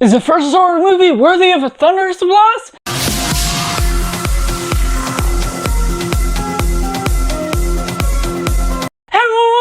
Is the first Thor movie worthy of a thunderous applause?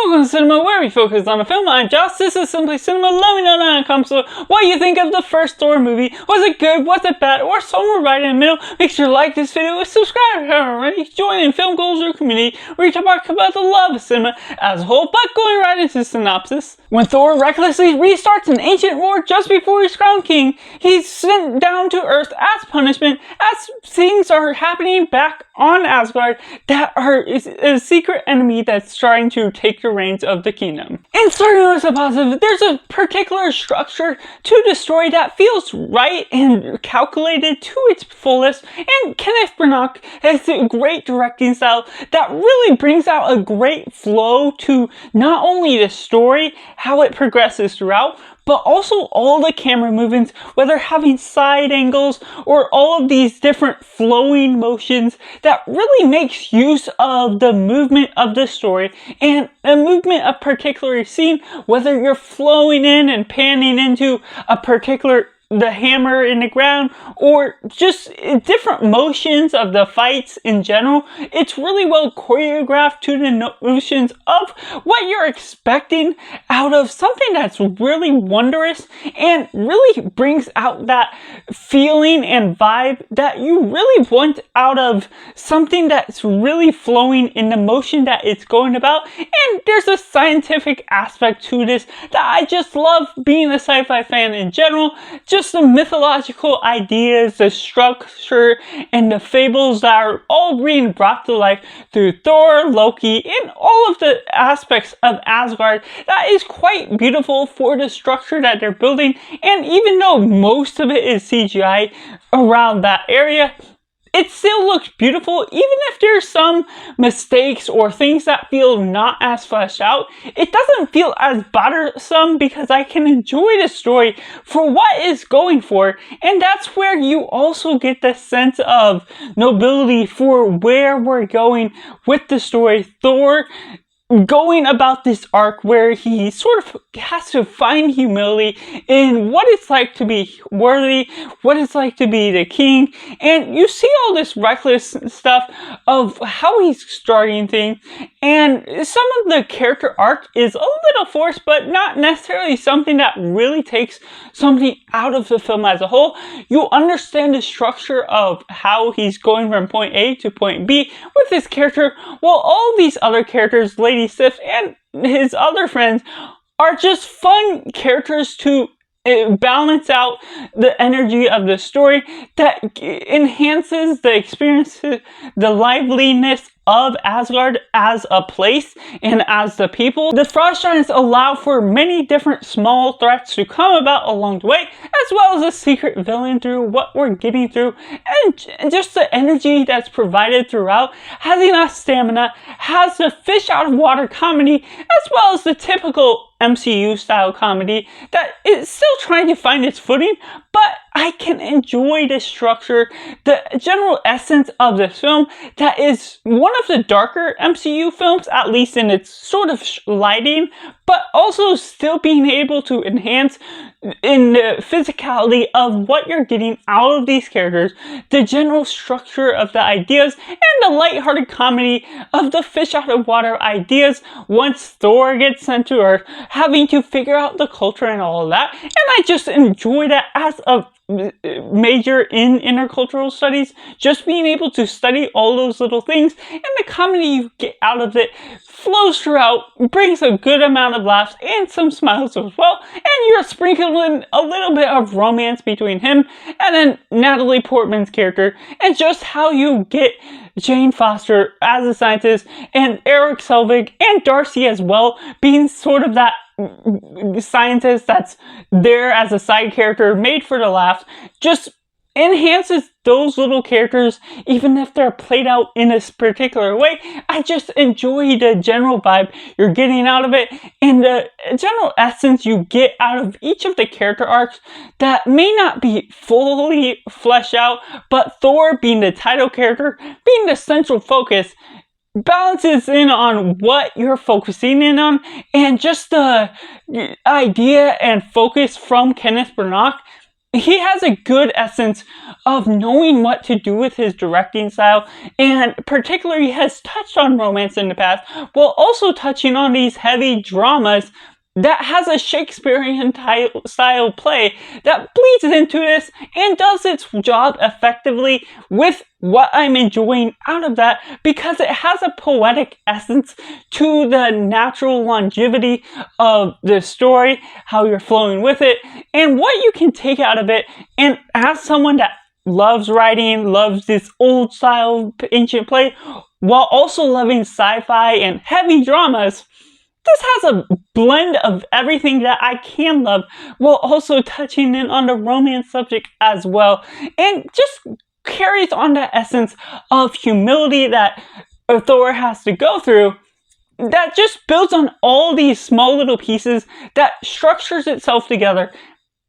Welcome to Cinema, where we focus on a film. I'm Josh, this is Simply Cinema. Let me know down in the comments below what you think of the first Thor movie. Was it good, was it bad, or somewhere right in the middle? Make sure to like this video and subscribe if you haven't already. Join in Film Culture community where we talk about the love of cinema as a whole. But going right into the synopsis. When Thor recklessly restarts an ancient war just before he's crowned king, he's sent down to Earth as punishment as things are happening back on Asgard that is a secret enemy that's trying to take the reins of the kingdom. And starting with the positive, there's a particular structure to the story that feels right and calculated to its fullest, and Kenneth Branagh has a great directing style that really brings out a great flow to not only the story, how it progresses throughout, but also all the camera movements, whether having side angles or all of these different flowing motions that really makes use of the movement of the story and a movement of particular scene, whether you're flowing in and panning into a particular the hammer in the ground or just different motions of the fights in general. It's really well choreographed to the notions of what you're expecting out of something that's really wondrous and really brings out that feeling and vibe that you really want out of something that's really flowing in the motion that it's going about. And there's a scientific aspect to this that I just love being a sci-fi fan in general. Just the mythological ideas, the structure, and the fables that are all being brought to life through Thor, Loki, and all of the aspects of Asgard. That is quite beautiful for the structure that they're building, and even though most of it is CGI around that area, it still looks beautiful. Even if there's some mistakes or things that feel not as fleshed out, it doesn't feel as bothersome because I can enjoy the story for what it's going for. And that's where you also get the sense of nobility for where we're going with the story. Thor going about this arc where he sort of has to find humility in what it's like to be worthy, what it's like to be the king, and you see all this reckless stuff of how he's starting things, and some of the character arc is a little forced, but not necessarily something that really takes something out of the film as a whole. You understand the structure of how he's going from point A to point B with his character, while all these other characters, Lady Sif and his other friends, are just fun characters to balance out the energy of the story that enhances the experience, the liveliness of Asgard as a place and as the people. The Frost Giants allow for many different small threats to come about along the way, as well as a secret villain through what we're getting through, and just the energy that's provided throughout. Has enough stamina, has the fish out of water comedy, as well as the typical MCU style comedy that is still trying to find its footing, but I can enjoy the structure, the general essence of this film that is one of the darker MCU films, at least in its sort of lighting, but also still being able to enhance in the physicality of what you're getting out of these characters, the general structure of the ideas, and the lighthearted comedy of the fish out of water ideas once Thor gets sent to Earth, having to figure out the culture and all of that. And I just enjoy that as a major in intercultural studies, just being able to study all those little things, and the comedy you get out of it flows throughout, brings a good amount of laughs and some smiles as well, and you're sprinkling a little bit of romance between him and then Natalie Portman's character, and just how you get Jane Foster as a scientist and Eric Selvig and Darcy as well being sort of that scientist that's there as a side character made for the laughs, just enhances those little characters, even if they're played out in this particular way. I just enjoy the general vibe you're getting out of it and the general essence you get out of each of the character arcs that may not be fully fleshed out, but Thor being the title character, being the central focus, balances in on what you're focusing in on, and just the idea and focus from Kenneth Branagh he has a good essence of knowing what to do with his directing style, and particularly has touched on romance in the past, while also touching on these heavy dramas that has a Shakespearean style play that bleeds into this and does its job effectively with what I'm enjoying out of that, because it has a poetic essence to the natural longevity of the story, how you're flowing with it, and what you can take out of it. And as someone that loves writing, loves this old style ancient play, while also loving sci-fi and heavy dramas, this has a blend of everything that I can love, while also touching in on the romance subject as well, and just carries on the essence of humility that Thor has to go through, that just builds on all these small little pieces that structures itself together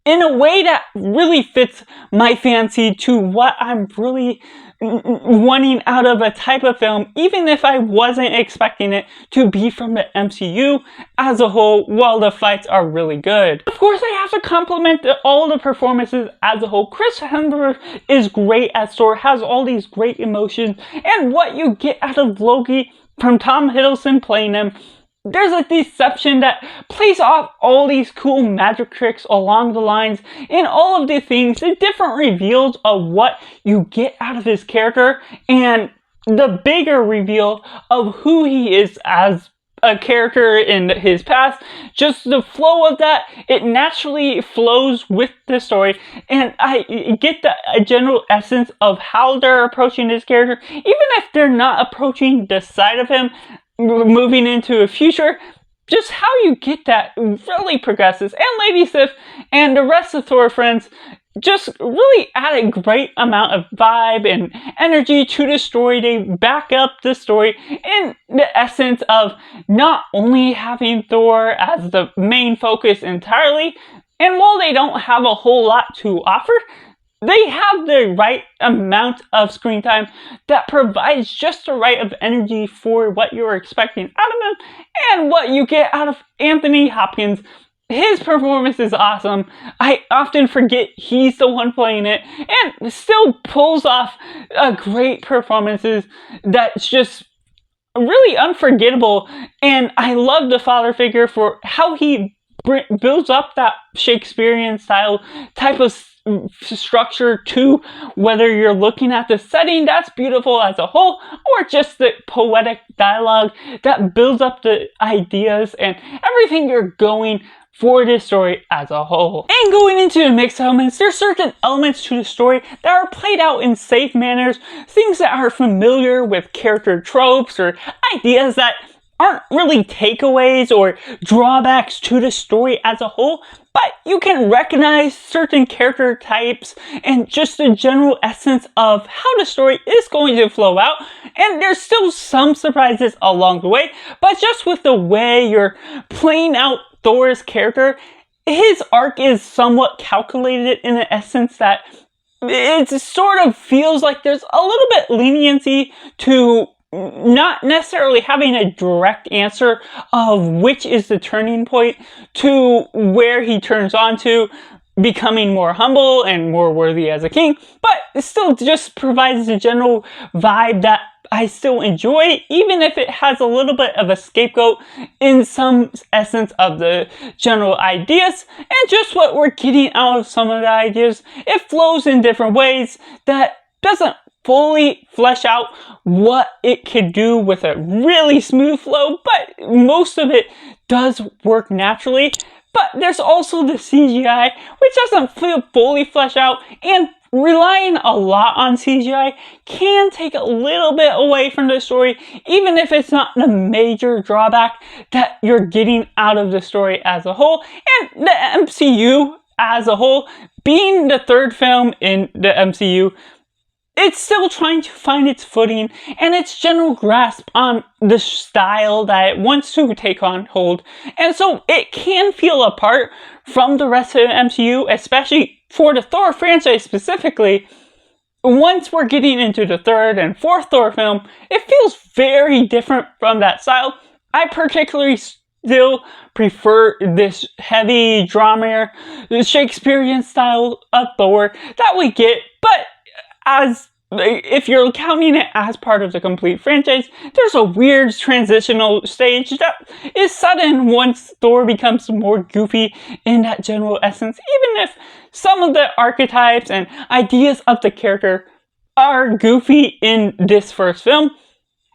in a way that really fits my fancy to what I'm really wanting out of a type of film, even if I wasn't expecting it to be from the MCU as a whole, while the fights are really good. Of course, I have to compliment all the performances as a whole. Chris Hemsworth is great as Thor, has all these great emotions, and what you get out of Loki from Tom Hiddleston playing him, there's a deception that plays off all these cool magic tricks along the lines, and all of the things, the different reveals of what you get out of his character, and the bigger reveal of who he is as a character in his past. Just the flow of that, it naturally flows with the story, and I get a general essence of how they're approaching this character, even if they're not approaching the side of him moving into a future. Just how you get that really progresses. And Lady Sif and the rest of Thor friends just really add a great amount of vibe and energy to the story. They back up the story in the essence of not only having Thor as the main focus entirely, and while they don't have a whole lot to offer, they have the right amount of screen time that provides just the right of energy for what you're expecting out of him, and what you get out of Anthony Hopkins. His performance is awesome. I often forget he's the one playing it, and still pulls off great performances that's just really unforgettable. And I love the father figure for how he builds up that Shakespearean style type of structure to, whether you're looking at the setting that's beautiful as a whole, or just the poetic dialogue that builds up the ideas and everything you're going for this story as a whole. And going into the mixed elements, there's certain elements to the story that are played out in safe manners, things that are familiar with character tropes or ideas that aren't really takeaways or drawbacks to the story as a whole, but you can recognize certain character types and just the general essence of how the story is going to flow out. And there's still some surprises along the way, but just with the way you're playing out Thor's character, his arc is somewhat calculated in the essence that it sort of feels like there's a little bit leniency to not necessarily having a direct answer of which is the turning point to where he turns on to becoming more humble and more worthy as a king, but it still just provides a general vibe that I still enjoy, even if it has a little bit of a scapegoat in some essence of the general ideas, and just what we're getting out of some of the ideas. It flows in different ways that doesn't fully flesh out what it could do with a really smooth flow, but most of it does work naturally. But there's also the CGI, which doesn't feel fully fleshed out, and relying a lot on CGI can take a little bit away from the story, even if it's not a major drawback that you're getting out of the story as a whole. And the MCU as a whole, being the third film in the MCU, it's still trying to find its footing and its general grasp on the style that it wants to take on hold. And so it can feel apart from the rest of the MCU, especially for the Thor franchise specifically. Once we're getting into the third and fourth Thor film, it feels very different from that style. I particularly still prefer this heavy drama, Shakespearean style of Thor that we get, but as if you're counting it as part of the complete franchise, there's a weird transitional stage that is sudden once Thor becomes more goofy in that general essence, even if some of the archetypes and ideas of the character are goofy in this first film.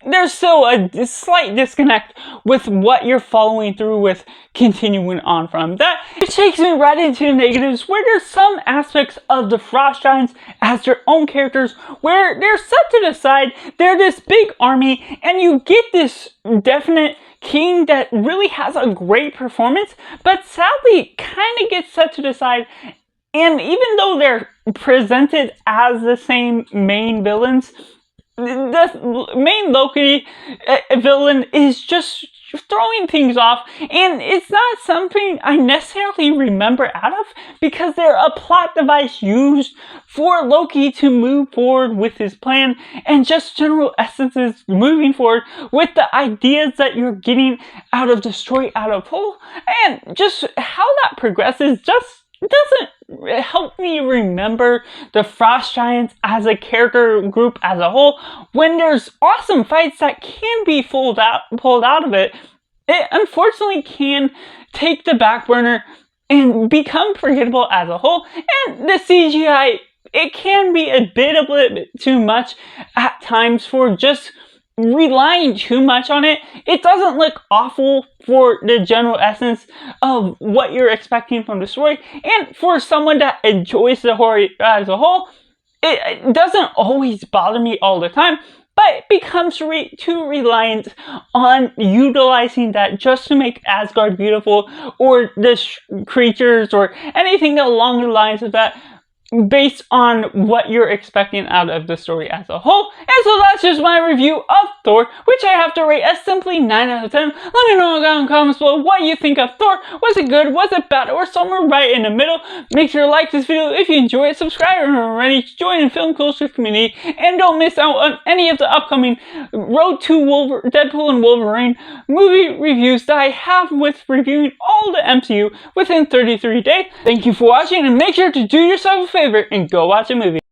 There's still a slight disconnect with what you're following through with continuing on from that. It takes me right into the negatives, where there's some aspects of the Frost Giants as their own characters where they're set to the side. They're this big army, and you get this definite king that really has a great performance, but sadly kind of gets set to the side. And even though they're presented as the same main villains, the main Loki villain is just throwing things off, and it's not something I necessarily remember out of, because they're a plot device used for Loki to move forward with his plan, and just general essences moving forward with the ideas that you're getting out of the story as a whole, and just how that progresses just doesn't help me remember the Frost Giants as a character group as a whole. When there's awesome fights that can be pulled out of it, it unfortunately can take the back burner and become forgettable as a whole. And the CGI, it can be a bit too much at times for just relying too much on it. It doesn't look awful for the general essence of what you're expecting from the story, and for someone that enjoys the horror as a whole, it doesn't always bother me all the time, but it becomes too reliant on utilizing that just to make Asgard beautiful, or the creatures, or anything along the lines of that, based on what you're expecting out of the story as a whole. And so that's just my review of Thor, which I have to rate as simply 9 out of 10. Let me know down in the comments below what you think of Thor. Was it good? Was it bad? Or somewhere right in the middle? Make sure to like this video if you enjoy it, subscribe if you're already, join the film culture community, and don't miss out on any of the upcoming Road to Deadpool and Wolverine movie reviews that I have with reviewing all the MCU within 33 days. Thank you for watching, and make sure to do yourself a favor and go watch a movie.